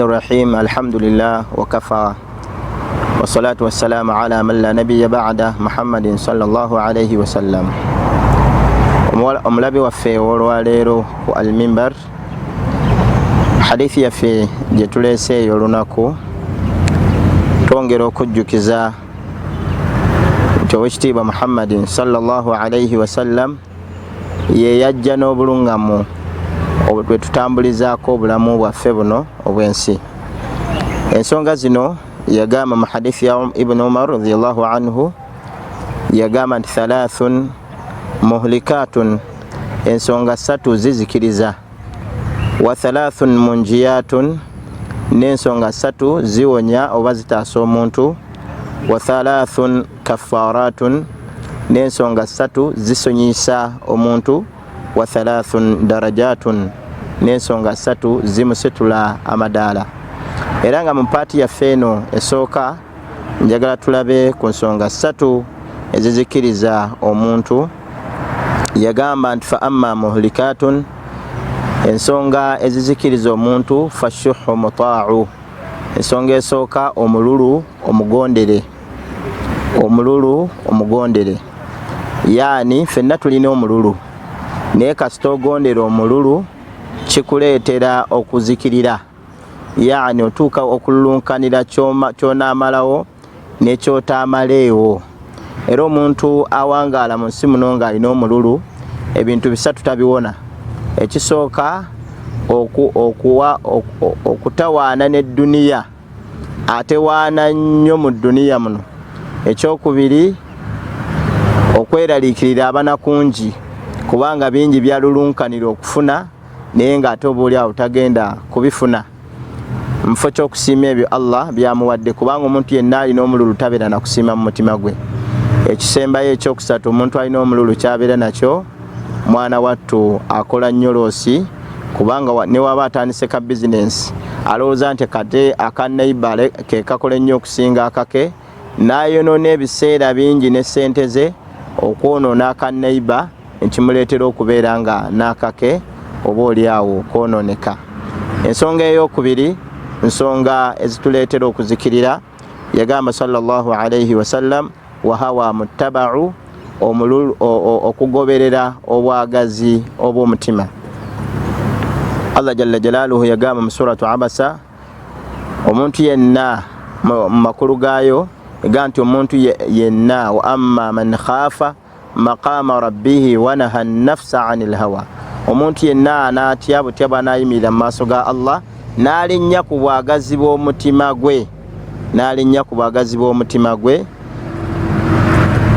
Bismillahirrahmanirrahim. Alhamdulillah wa kafa. Wassalatu wassalamu ala man la nabiyya ba'da Muhammadin sallallahu alayhi wa sallam. Omulabi waffe olwaleero ku al-mimbar, hadithi yaffe gye tuleeseeyo olunaku twongera okujjukiza nti Oweekitiibwa Muhammadin sallallahu alayhi wa sallam ye yajja n'obulungamu bwe tutambulizaako obulamu bwaffe buno obw'ensi. Ensonga zino yagamba mu hadithi ya Ibn Umar radiyallahu anhu, yagamba nti thalathun muhlikatun, ensonga 3 zizikiriza, wa thalathun munjiyatun, n'ensonga 3 ziwonya oba zitaasa omuntu, wa thalathun kaffaratun, n'ensonga 3 zisonyisa omuntu, wa thalathun darajatun, n'ensonga 3 zimusitula amadaala. Era nga mu paati yaffe eno esooka njagala tulabe ku nsonga 3 ezizikiriza omuntu. Yagamba nti fa amma muhlikatun, ensonga ezizikiriza omuntu, fashuhu mutaa'u, ensonga esooka omululu omugondere. Omululu omugondere, yaani ffenna tulina omululu, naye kasita ogondera omululu kikuleetera okuzikirira, yaani otuuka okululunkanira kyonaamalawo n'ekyotaamaleewo. Era omuntu awangaala mu nsi muno ng'alina omululu, ebintu 3 tabiwona. Ekisooka okutawaana n'edduniya, ate waana nnyo mu dduniya muno. Ekyokubiri, okweraliikirira abanakungi, kubanga bingi byalulunkanira okufuna naye ng'ate oboolyawo tagenda kubifuna. Mufo ky'okusiima ebyo Allah byamuwadde, kubanga omuntu yenna alina omululu tabeera na kusiima mu mutima gwe. Ekisembayo ekyokusatu, omuntu alina omululu kyabeera nakyo mwana wattu akola nnyo loosi, kubanga ne waba atandise ka bizinensi alowooza nti kate aka neighbor ke kakola nnyo okusinga akake, n'ayonoona ebiseera bingi ne ssente ze okwonoona aka neighbor, ekimuleetera okubeera nga n'akake oba oliawo kwonooneka. Ensonga ey'okubiri, nsonga ezituleetera okuzikirira, yagamba sallallahu alayhi wa sallam, wa hawa muttaba'u, okugoberera obwagazi obw'omutima. Allah jalla jalaaluhu yagamba mu suratu Abasa, omuntu yenna mu makulu gaayo yagamba nti omuntu yenna, wa amma man khaafa maqama rabbihi wa naha nafsa anil hawa, omuntu yenna anaatya butya bw'anaayimirira mu maaso ga Allah n'alinnya ku bwagazi bw'omutima gwe, n'alinnya ku bwagazi bw'omutima gwe.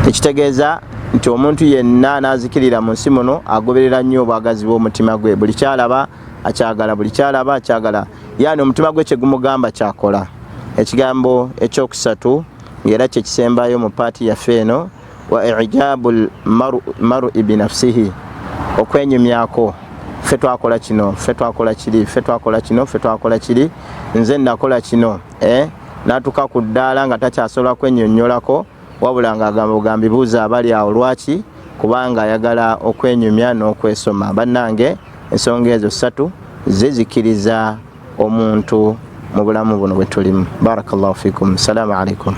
Ekitegeeza nti omuntu yenna anaazikirira mu nsi muno agoberera nnyo obwagazi bw'omutima gwe, buli kyalaba akyagala, buli kyalaba akyagala, yaani omutima gwe kye gumugamba kyakola. Ekigambo ekyokusatu era kye kisembayo mu paati yaffe eno, wa i'jaabul mar'i binafsihi, okwenyumyako. Ffe twakola kino, ffe twakola kiri, ffe twakola kino, ffe twakola kiri, nze nakola kino, n'atuuka ku ddaala nga takyasobola kwennyonnyolako, wabula ng'agamba bibuuza abali awo lwaki, kubanga ayagala okwenyumya n'okwesoma. Bannange, ensonga ezo 3 zizikiriza omuntu mu bulamu buno bwe tulimu. Barakallahu fikum. Salaamu alaikum.